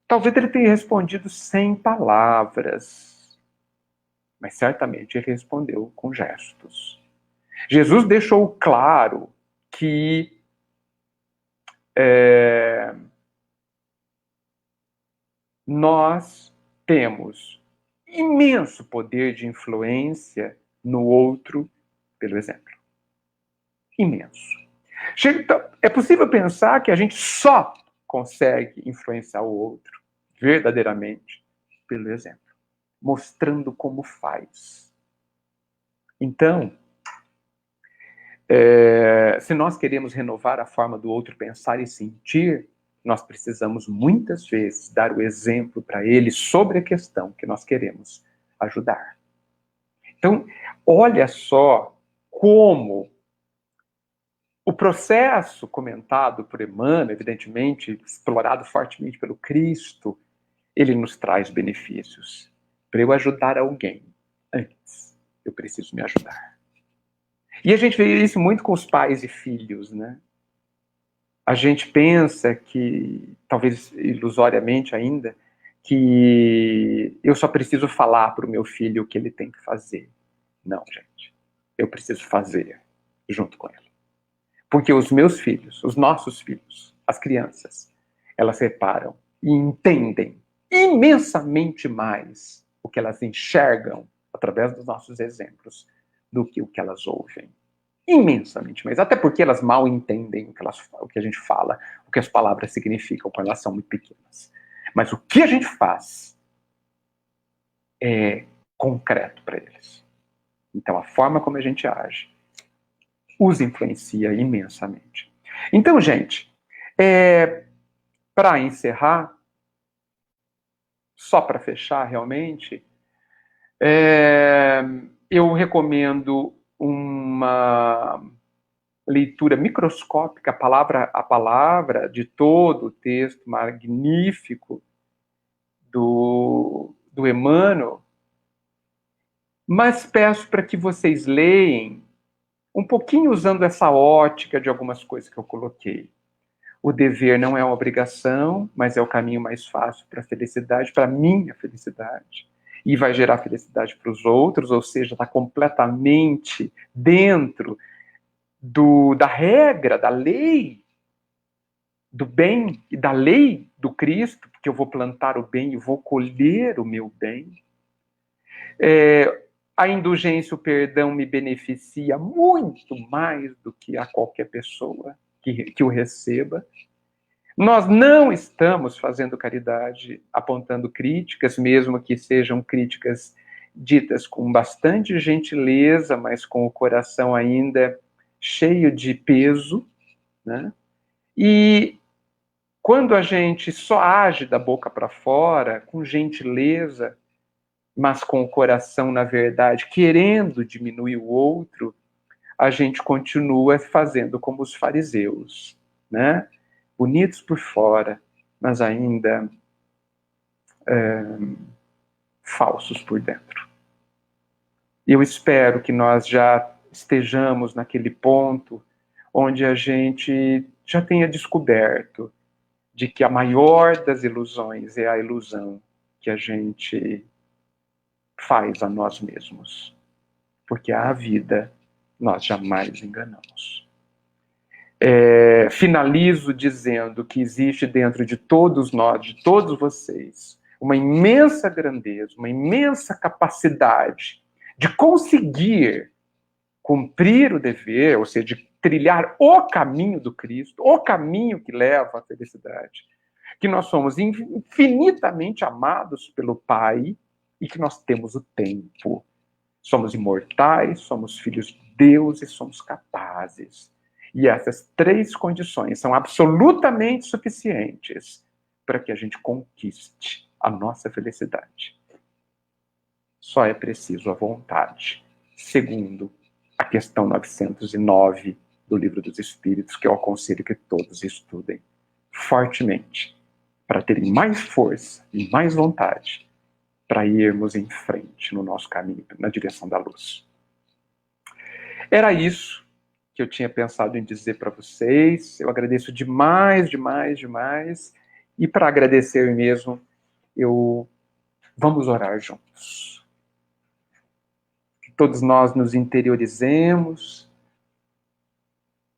[SPEAKER 3] Talvez ele tenha respondido sem palavras, mas certamente ele respondeu com gestos. Jesus deixou claro que nós temos imenso poder de influência no outro pelo exemplo. Imenso. É possível pensar que a gente só consegue influenciar o outro verdadeiramente pelo exemplo, mostrando como faz. Então, se nós queremos renovar a forma do outro pensar e sentir, nós precisamos muitas vezes dar o exemplo para ele sobre a questão que nós queremos ajudar. Então, olha só como o processo comentado por Emmanuel, evidentemente, explorado fortemente pelo Cristo, ele nos traz benefícios. Para eu ajudar alguém, antes, eu preciso me ajudar. E a gente vê isso muito com os pais e filhos, né? A gente pensa que, talvez ilusoriamente ainda, que eu só preciso falar para o meu filho o que ele tem que fazer. Não, gente. Eu preciso fazer junto com ele. Porque os meus filhos, os nossos filhos, as crianças, elas reparam e entendem imensamente mais o que elas enxergam através dos nossos exemplos do que o que elas ouvem. Imensamente mais. Até porque elas mal entendem o que a gente fala, o que as palavras significam quando elas são muito pequenas. Mas o que a gente faz é concreto para eles. Então, a forma como a gente age os influencia imensamente. Então, gente, para encerrar, só para fechar realmente, eu recomendo uma leitura microscópica, a palavra de todo o texto magnífico do Emmanuel, mas peço para que vocês leem um pouquinho usando essa ótica de algumas coisas que eu coloquei. O dever não é uma obrigação, mas é o caminho mais fácil para a felicidade, para a minha felicidade. E vai gerar felicidade para os outros, ou seja, está completamente dentro da regra, da lei do bem e da lei do Cristo, porque eu vou plantar o bem e vou colher o meu bem. A indulgência, o perdão me beneficia muito mais do que a qualquer pessoa que o receba. Nós não estamos fazendo caridade apontando críticas, mesmo que sejam críticas ditas com bastante gentileza, mas com o coração ainda cheio de peso, né? E quando a gente só age da boca para fora, com gentileza, mas com o coração, na verdade, querendo diminuir o outro, a gente continua fazendo como os fariseus, né? Bonitos por fora, mas ainda falsos por dentro. Eu espero que nós já estejamos naquele ponto onde a gente já tenha descoberto de que a maior das ilusões é a ilusão que a gente faz a nós mesmos, porque a vida nós jamais enganamos. Finalizo dizendo que existe dentro de todos nós, de todos vocês, uma imensa grandeza, uma imensa capacidade de conseguir cumprir o dever, ou seja, de trilhar o caminho do Cristo, o caminho que leva à felicidade. Que nós somos infinitamente amados pelo Pai e que nós temos o tempo. Somos imortais, somos filhos de Deus e somos capazes. E essas 3 condições são absolutamente suficientes para que a gente conquiste a nossa felicidade. Só é preciso a vontade. Segundo a questão 909 do Livro dos Espíritos, que eu aconselho que todos estudem fortemente, para terem mais força e mais vontade para irmos em frente no nosso caminho, na direção da luz. Era isso que eu tinha pensado em dizer para vocês. Eu agradeço demais, demais, demais. E para agradecer mesmo, vamos orar juntos. Que todos nós nos interiorizemos.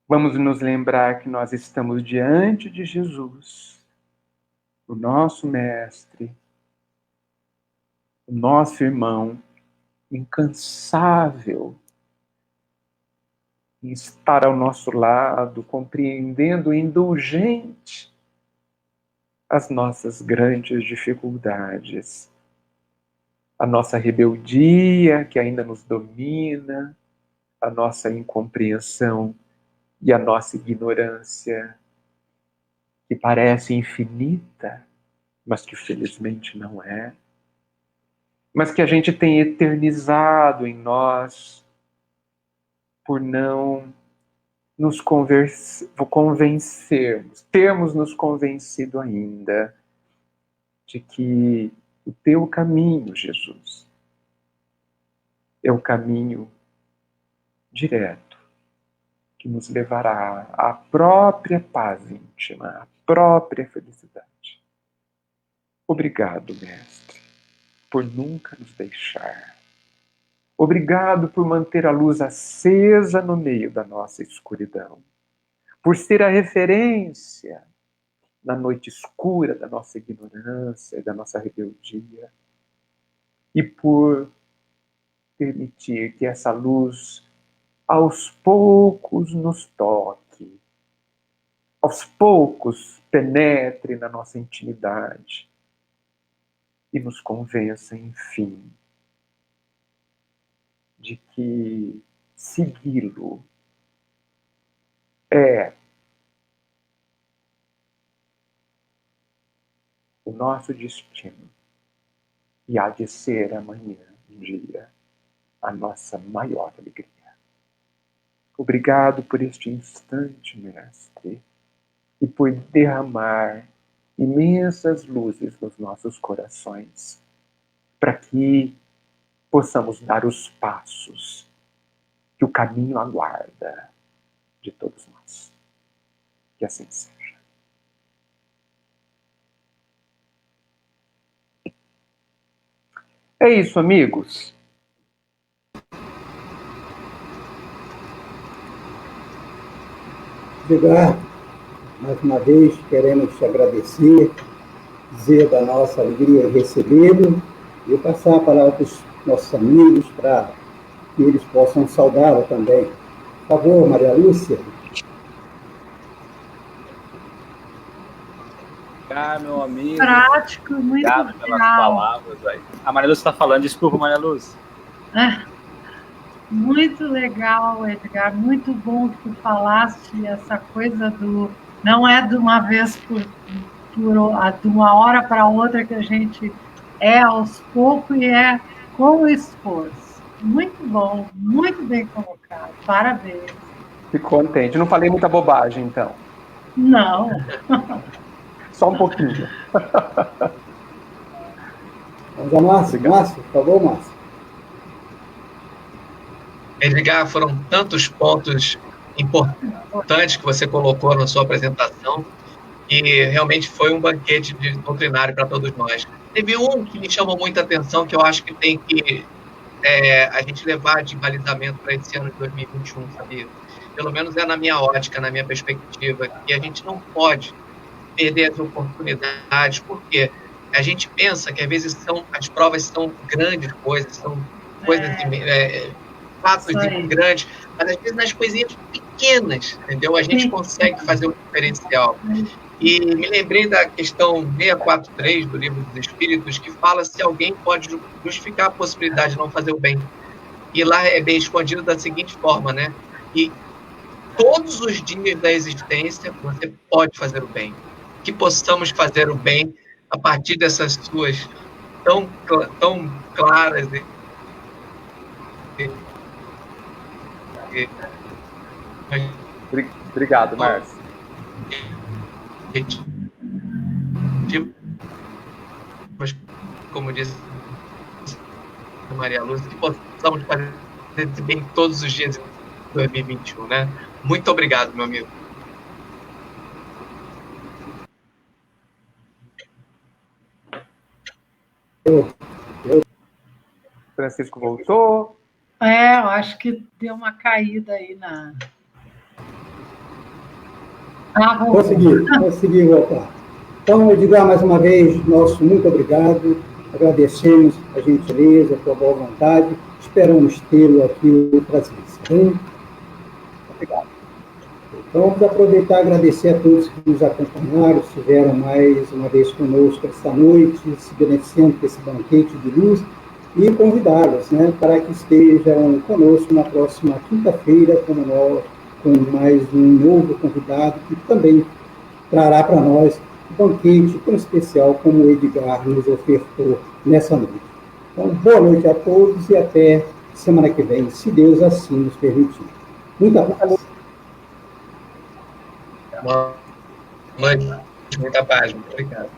[SPEAKER 3] Vamos nos lembrar que nós estamos diante de Jesus, o nosso mestre, o nosso irmão incansável em estar ao nosso lado, compreendendo indulgente as nossas grandes dificuldades, a nossa rebeldia que ainda nos domina, a nossa incompreensão e a nossa ignorância, que parece infinita, mas que felizmente não é, mas que a gente tem eternizado em nós por não nos convencermos, termos nos convencido ainda de que o teu caminho, Jesus, é o caminho direto que nos levará à própria paz íntima, à própria felicidade. Obrigado, Mestre, por nunca nos deixar. Obrigado por manter a luz acesa no meio da nossa escuridão, por ser a referência na noite escura da nossa ignorância e da nossa rebeldia, e por permitir que essa luz aos poucos nos toque, aos poucos penetre na nossa intimidade e nos convença, enfim, de que segui-lo é o nosso destino e há de ser amanhã, um dia, a nossa maior alegria. Obrigado por este instante, Mestre, e por derramar imensas luzes nos nossos corações, para que possamos dar os passos que o caminho aguarda de todos nós. Que assim seja. É isso, amigos.
[SPEAKER 1] Edgar, mais uma vez queremos te agradecer, dizer da nossa alegria em recebê-lo e passar a palavra para os nossos amigos para que eles possam saudá-lo também. Por favor, Maria Lúcia.
[SPEAKER 5] Meu amigo.
[SPEAKER 2] Prático, muito
[SPEAKER 5] obrigado pelas palavras aí. A Maria Lúcia está falando, desculpa, Maria Lúcia.
[SPEAKER 2] Muito legal, Edgar, muito bom que tu falaste essa coisa do... Não é de uma vez de uma hora para outra que a gente é aos poucos e é com esforço. Muito bom, muito bem colocado, parabéns.
[SPEAKER 3] Fico contente, não falei muita bobagem, então.
[SPEAKER 2] Não.
[SPEAKER 3] Só um pouquinho.
[SPEAKER 1] Vamos a Márcio, por favor, Márcio.
[SPEAKER 4] Edgar, foram tantos pontos importantes que você colocou na sua apresentação e realmente foi um banquete doutrinário para todos nós. Teve um que me chamou muita atenção, que eu acho que tem que a gente levar de balizamento para esse ano de 2021, sabia? Pelo menos é na minha ótica, na minha perspectiva, que a gente não pode perder as oportunidades, porque a gente pensa que às vezes as provas são grandes coisas, são coisas fatos grandes, mas às vezes nas coisinhas pequenas, entendeu? A gente consegue fazer um diferencial. E me lembrei da questão 643 do Livro dos Espíritos, que fala se alguém pode justificar a possibilidade de não fazer o bem. E lá é bem escondido da seguinte forma, né? E todos os dias da existência você pode fazer o bem. Que possamos fazer o bem a partir dessas suas tão claras
[SPEAKER 3] Obrigado, Márcio.
[SPEAKER 4] Como disse a Maria Lúcia, que possamos fazer esse bem todos os dias de 2021, né? Muito obrigado, meu amigo.
[SPEAKER 3] Francisco voltou.
[SPEAKER 2] Eu acho que deu uma caída aí na...
[SPEAKER 1] Consegui voltar. Então, Edgar, mais uma vez, nosso muito obrigado. Agradecemos a gentileza, a tua boa vontade. Esperamos tê-lo aqui outras vezes. Bem? Obrigado. Então, vamos aproveitar e agradecer a todos que nos acompanharam, estiveram mais uma vez conosco esta noite, se beneficiando desse banquete de luz, e convidá-los, né, para que estejam conosco na próxima quinta-feira, com mais um novo convidado, que também trará para nós um banquete tão especial como o Edgar nos ofertou nessa noite. Então, boa noite a todos e até semana que vem, se Deus assim nos permitir. Muita paz.
[SPEAKER 4] Muita paz, muito obrigado.